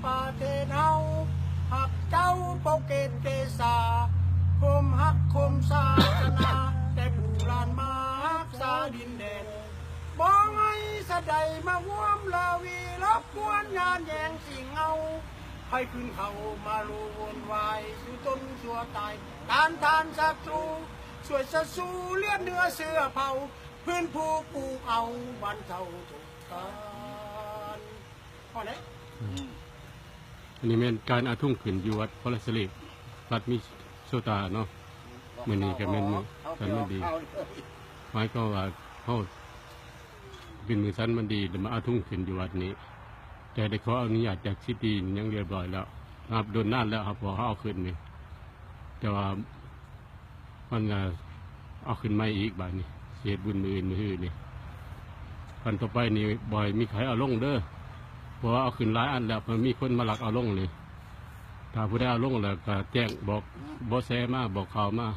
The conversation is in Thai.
ประเทศเฮาหักเจ้าโปเกตเกษาคมหักคมศาสนาแต่ผู้ลานมาหักษาดินแดนบองให้สะใดมาห่วมลาวีรับกวนงานแยงสิ่งเอาให้ขึ้นเขามาลูวนวายสู่ต้นสัวตายตานทานศัตรูช่วยสะสู้เลี้ยนเนื้อเสื้อเผาพื้นผู้กูเอาบันเทาทุกการพอไหนอันนี้เป็นการอาทุ่งขึ้นอยู่วัดพระสลิรัฐมิโซตาเนาะมือนี้ก็เป็นมือสันมันดีหมายก็ว่าเขาเป็นมือสันมันดีแต่มาอาทุ่งขึ้นอยู่วัดนี้แต่ได้ขออนุญาตจากซิตียังเรียบร้อยแล้วครับโดนน่านแล้วครับพอเขาเอาขึ้นนี่แต่ว่ามันเอาขึ้นไม่อีกบ่ายนี้เสียบุญมืออื่นนี่พันต่อไปนี่บ่อยมีใครเอาลงเด้อเพราะว่าเอาขึ้นหลายอันแล้วมันมีคนมาหลักเอาลงเลยถ้าผู้ได้เอาลงแล้วก็แจ้งบอกบอแซมาบอกข่าวมา